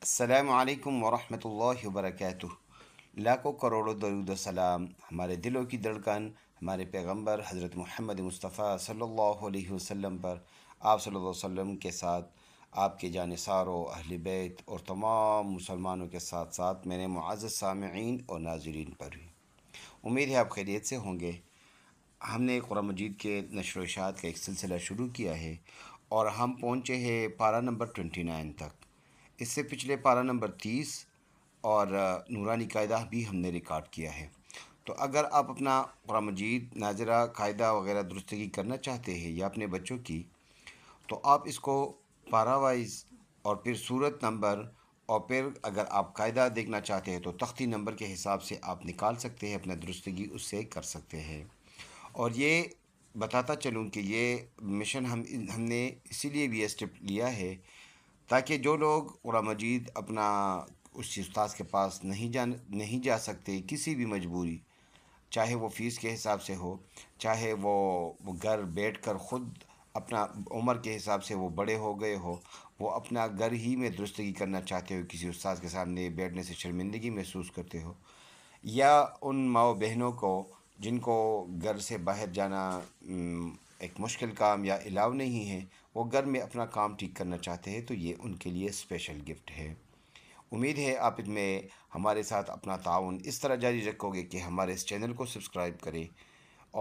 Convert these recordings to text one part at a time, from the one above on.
السلام علیکم ورحمۃ اللہ وبرکاتہ۔ لاکھوں کروڑوں درود و سلام ہمارے دلوں کی دھڑکن ہمارے پیغمبر حضرت محمد مصطفیٰ صلی اللہ علیہ وسلم پر، آپ صلی اللہ علیہ وسلم کے ساتھ، آپ کے جانثاروں، اہل بیت اور تمام مسلمانوں کے ساتھ ساتھ میرے معزز سامعین اور ناظرین پر بھی۔ امید ہے آپ خیریت سے ہوں گے۔ ہم نے قرآن مجید کے نشر و اشاعت کا ایک سلسلہ شروع کیا ہے اور ہم پہنچے ہیں پارہ نمبر 29 تک۔ اس سے پچھلے پارہ نمبر 30 اور نورانی قاعدہ بھی ہم نے ریکارڈ کیا ہے۔ تو اگر آپ اپنا قرآن مجید ناظرہ قاعدہ وغیرہ درستگی کرنا چاہتے ہیں یا اپنے بچوں کی، تو آپ اس کو پارہ وائز اور پھر صورت نمبر، اور پھر اگر آپ قاعدہ دیکھنا چاہتے ہیں تو تختی نمبر کے حساب سے آپ نکال سکتے ہیں، اپنا درستگی اس سے کر سکتے ہیں۔ اور یہ بتاتا چلوں کہ یہ مشن ہم نے اسی لیے بھی یہ اسٹیپ لیا ہے تاکہ جو لوگ قرآن مجید اپنا اس استاذ کے پاس نہیں جا سکتے، کسی بھی مجبوری، چاہے وہ فیس کے حساب سے ہو، چاہے وہ گھر بیٹھ کر خود اپنا عمر کے حساب سے وہ بڑے ہو گئے ہو، وہ اپنا گھر ہی میں درستگی کرنا چاہتے ہو، کسی استاذ کے سامنے بیٹھنے سے شرمندگی محسوس کرتے ہو، یا ان ماؤں بہنوں کو جن کو گھر سے باہر جانا ایک مشکل کام یا الاؤ نہیں ہے، وہ گھر میں اپنا کام ٹھیک کرنا چاہتے ہیں، تو یہ ان کے لیے اسپیشل گفٹ ہے۔ امید ہے آپ اس میں ہمارے ساتھ اپنا تعاون اس طرح جاری رکھو گے کہ ہمارے اس چینل کو سبسکرائب کرے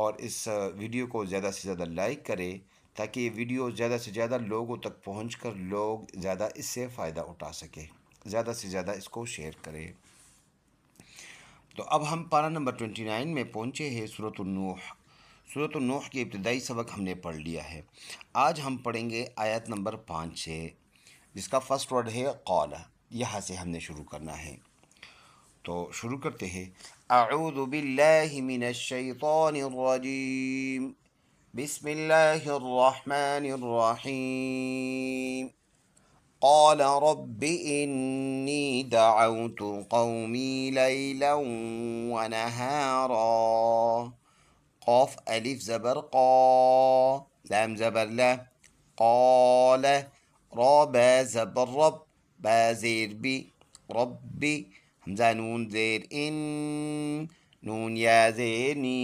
اور اس ویڈیو کو زیادہ سے زیادہ لائک کرے، تاکہ یہ ویڈیو زیادہ سے زیادہ لوگوں تک پہنچ کر لوگ زیادہ اس سے فائدہ اٹھا سکے، زیادہ سے زیادہ اس کو شیئر کرے۔ تو اب ہم پارہ نمبر 29 میں پہنچے ہیں، سورۃ النوح۔ سورۃ النوح کے ابتدائی سبق ہم نے پڑھ لیا ہے۔ آج ہم پڑھیں گے آیت نمبر 5 سے، جس کا فرسٹ ورڈ ہے قال۔ یہاں سے ہم نے شروع کرنا ہے، تو شروع کرتے ہیں۔ اعوذ باللہ من الشیطان الرجیم، بسم اللہ الرحمن الرحیم۔ قال رب إني دعوت قومي ليلا ونهارا، قاف ألف زبر قا، لام زبر لا، قال، را با زبر رب، با زیر بی، ربي، همزة نون زير إن، نون يا زير ني،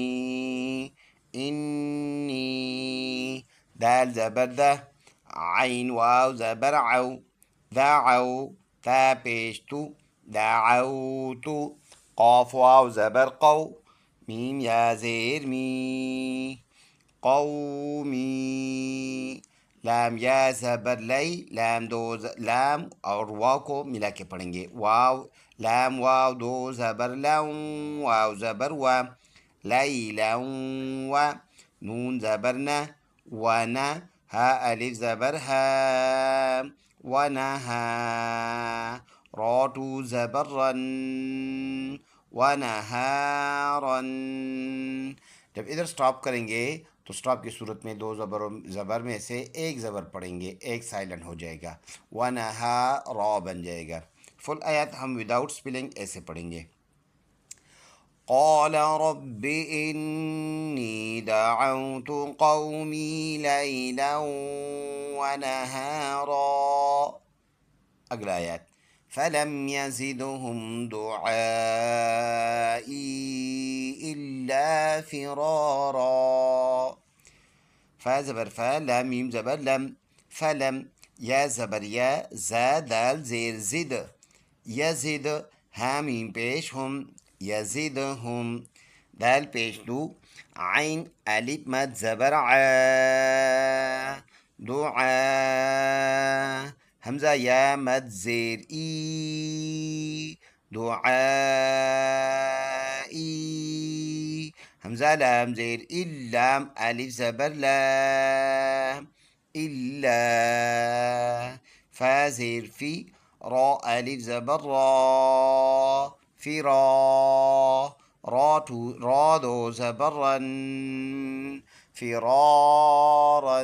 إني، دال زبر ده، عين واو زبر عو، دعو، تا پیشتو، دعوت، قاف واو زبر قو، میم یا زیر می، قومی، لام یا زبر لی، لام لام اور واو کو ملا کے پڑھیں گے، واو، لام واو دو زبر لوں، واو زبر و، لیلا و، نون زبر نہ، ونہ، ہا الف زبر ہا، ونہا، را ٹو زبر رن، ونہارا۔ جب ادھر سٹاپ کریں گے تو سٹاپ کی صورت میں دو زبر میں سے ایک زبر پڑھیں گے، ایک سائلنٹ ہو جائے گا، ونہارا بن جائے گا۔ فل آیت ہم وداؤٹ سپیلنگ ایسے پڑھیں گے۔ قال رب إني دعوت قومي ليلا ونهارا۔ اگلا آیات، فلم يزدهم دعائي إلا فرارا، فا زبر فا، لام میم زبر لم، فلم، یا زبر یا، زا دال زیر زد، یزد، ہا میم پیش ہم، یزدهم، دال پیش دو، عین الف مد زبر ع، دعا، حمزہ یا مد زیر ای، دعائی، حمزہ لام زیر لام الف زبر لا، إلا، فا زیر فی، را الف زبر را، فرا، را دو زبر رن، فرارا۔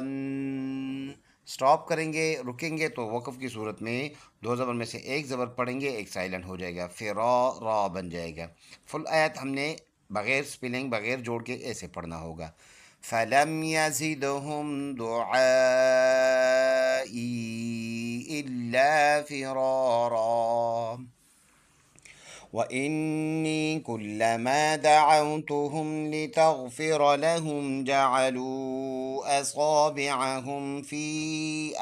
سٹاپ کریں گے، رکیں گے تو وقف کی صورت میں دو زبر میں سے ایک زبر پڑھیں گے، ایک سائلنٹ ہو جائے گا، فرارا بن جائے گا۔ فل آیت ہم نے بغیر سپیلنگ، بغیر جوڑ کے ایسے پڑھنا ہوگا۔ فلم يزدهم دعائي إلا فرارا وإني كلما دعوتهم لتغفر لهم جعلوا أصابعهم في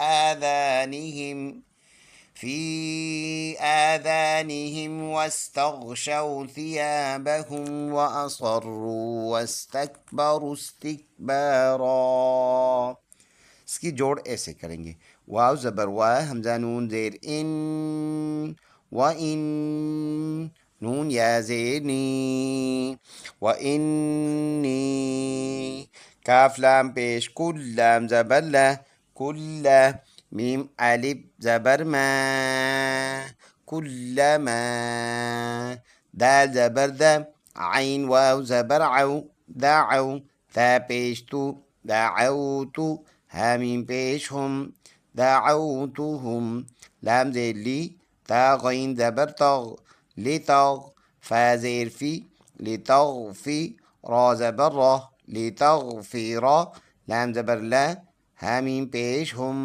آذانهم واستغشوا ثيابهم وأصروا واستكبروا استكبارا. اس کی جوڑ ایسے کریں گے، واو زبر وا، حمزہ نون زیر ان، و ان، نون یا زیر نی، و انی، کاف لام پیش، کل لام زبر لا، کل، میم الف زبر ما، کلما، دال زبر دا، عین واو زبر عو، دعو، تا پیش تو، دعوتو، حامیم پیش ہم، دعوتهم، لام زیر لی، تا غین زبر تغ، لتغ، فا زیر فی، لتغفی، را زبر را، لتغفر، لام زبر لا، حامیم پیش ہم،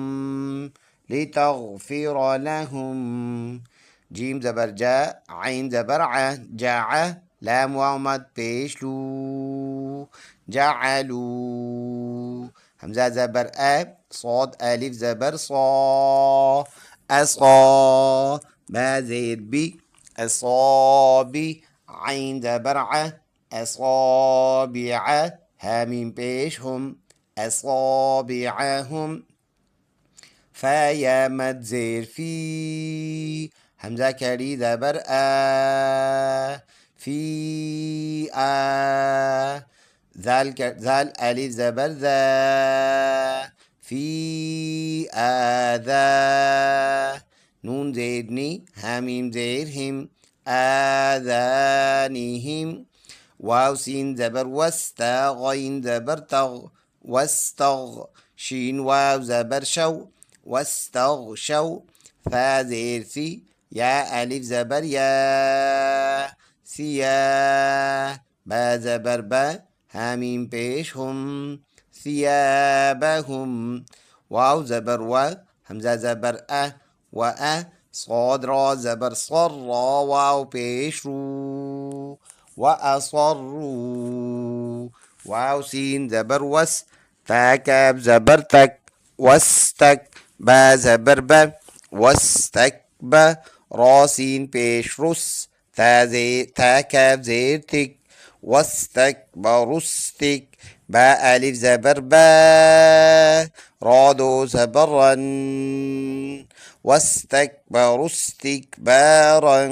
لتغفر لهم، جیم زبر جا، عین زبر ع، جع، لام واو مد پیش لو، جعلو، حمزہ زبر ا، صاد الف زبر صا، اصا، با زیر بی، اصابی، عین زبر ع، اصابع، حامیم پیش ہم، اصابعهم، فا یا مد زیر فی، حمزہ کری زبر آ، فی آ، ذال الف زبر ذا، فی آذا، نون زیر نی، حامیم زیر ہم، آذانہم، واو سین زبر وستا، غین زبر تغ، واستغ، شین واو زبر شو، واستغشو، فا زیر سی، یا الف زبر یا، سیا، با زبر با، حامیم پیش ہم، ثیابهم، واو زبر و، حمزہ زبر ا، و ا، صاد را زبر صر، را واو پیش رو، و اصروا، واو سین زبر وس، تا کاف زبر تک، واستک، با زبر با، واستکب، را سین پیش رس، تا کاف زیر تک، واستکبرستک، با الف زبر با، را دو زبر رن، واستکبروا استکبارا.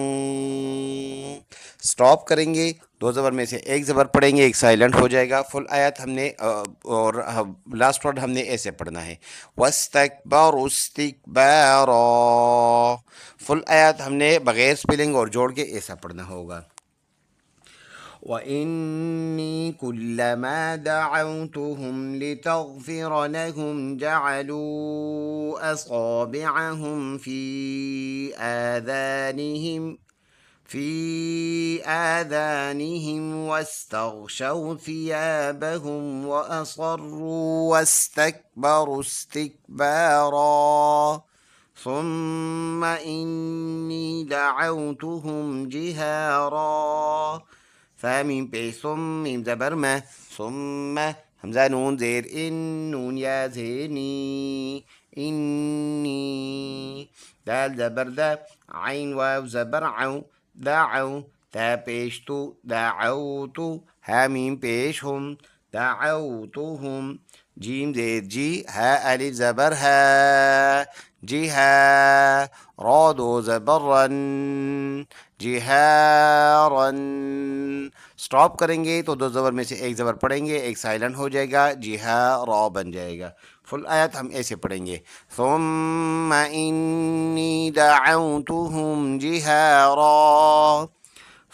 سٹاپ کریں گے، دو زبر میں سے ایک زبر پڑھیں گے، ایک سائلنٹ ہو جائے گا. فل آیت ہم نے اور لاسٹ ورڈ ہم نے ایسے پڑھنا ہے، واستکبروا استکبارا. فل آیت ہم نے بغیر سپیلنگ اور جوڑ کے ایسا پڑھنا ہوگا. وَإِنِّي كُلَّمَا دَعَوْتُهُمْ لِتَغْفِرَ لَهُمْ جَعَلُوا أَصَابِعَهُمْ في آذانهم واستغشوا ثيابهم وأصروا واستكبروا استكبارا. ثم إني دعوتهم جهارا. فمیم پیش ثم، میم زبر ما، ثم، حمزہ نون زیر ان، نون یا زیر نی، انی، دال زبر دا، عین واو زبر عو، دعو، تا پیش تو، دعوتو، حامیم پیش ہم، دعوتهم، جیم زیر جی، ہا الف زبر ہا، جہا، را دو زبر رن، جہارن. سٹاپ کریں گے تو دو زبر میں سے ایک زبر پڑھیں گے، ایک سائلنٹ ہو جائے گا، جہارا بن جائے گا. فل آیت ہم ایسے پڑھیں گے، ثم انی دعوتهم جہارا،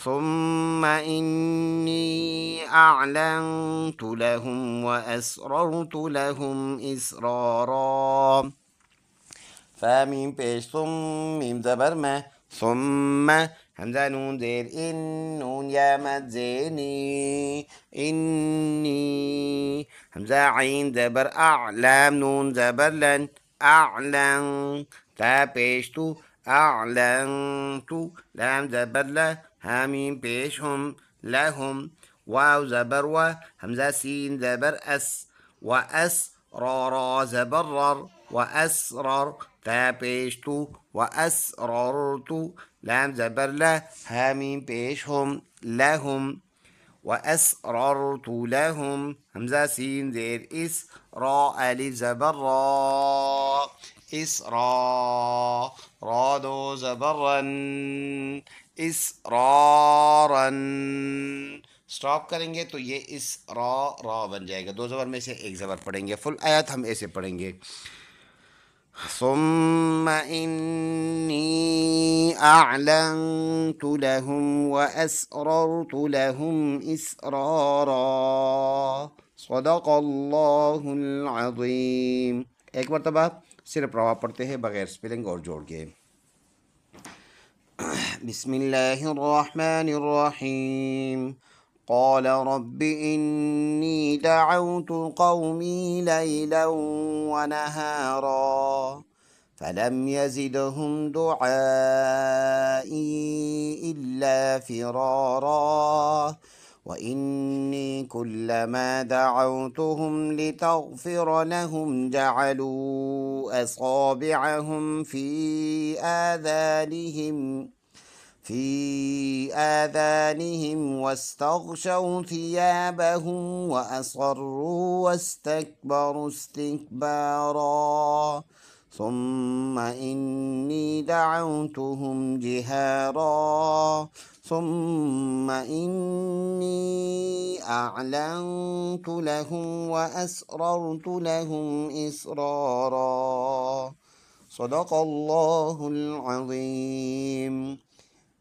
ثم انی اعلنت لهم واسررت لهم اسرارا. فمیم پیش ثم، میم زبر ما، ثم، حمزہ نون زیر ان، نون یا مد زیر نی، انی، حمزہ عین زبر اع، لام نون زبر لن، اعلن، تا پیش تو أعلنت لام زبر لا هامين بيشهم لهم واو زبر و همزة سين زبر أس وأسرار زبرر وأسرر تا بيشتو وأسررت لام زبر لا هامين بيشهم لهم وأسررت لهم همزة سين زير إس را ألف زبر را إسرا را دو زبرا إسرارا اسٹاپ کریں گے تو یہ را بن جائے گا. دو زبر میں سے ایک زبر پڑھیں گے. فل آیات ہم ایسے پڑھیں گے. ثم إني أعلنت لهم وأسررت لهم إسرارا صدق اللہ العظیم. ایک مرتبہ صرف روا پڑھتے ہیں بغیر سپیلنگ اور جوڑ کے. بسم اللہ الرحمن الرحیم. قال رب إني دعوت قومي ليلا ونهارا فلم يزدهم دعائي إلا فرارا وإني كلما دعوتهم لتغفر لهم جعلوا أصابعهم في آذانهم واستغشوا ثيابهم وأصروا واستكبروا استكبارا ثم إني دعوتهم جهارا ثم إني أعلنت لهم وأسررت لهم إسرارا صدق اللہ العظیم.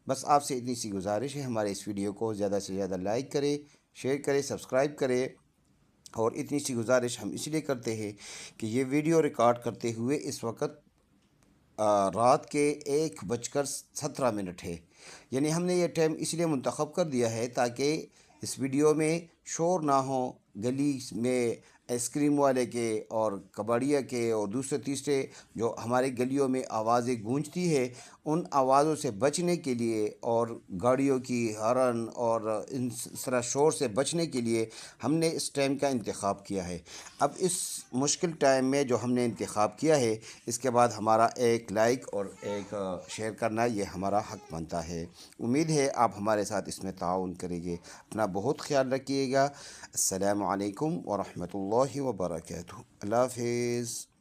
بس آپ سے اتنی سی گزارش ہے، ہمارے اس ویڈیو کو زیادہ سے زیادہ لائک کرے، شیئر کرے، سبسکرائب کرے. اور اتنی سی گزارش ہم اس لیے کرتے ہیں کہ یہ ویڈیو ریکارڈ کرتے ہوئے اس وقت رات کے 1:17 ہے. یعنی ہم نے یہ ٹائم اس لیے منتخب کر دیا ہے تاکہ اس ویڈیو میں شور نہ ہو. گلی میں آئس کریم والے کے اور کباڑیا کے اور دوسرے تیسرے جو ہمارے گلیوں میں آوازیں گونجتی ہے، ان آوازوں سے بچنے کے لیے اور گاڑیوں کی ہارن اور ان طرح شور سے بچنے کے لیے ہم نے اس ٹائم کا انتخاب کیا ہے. اب اس مشکل ٹائم میں جو ہم نے انتخاب کیا ہے، اس کے بعد ہمارا ایک لائک اور ایک شیئر کرنا یہ ہمارا حق بنتا ہے. امید ہے آپ ہمارے ساتھ اس میں تعاون کریں گے. اپنا بہت خیال رکھیے گا. السلام علیکم ورحمۃ اللہ وبرکاتہ. اللہ حافظ.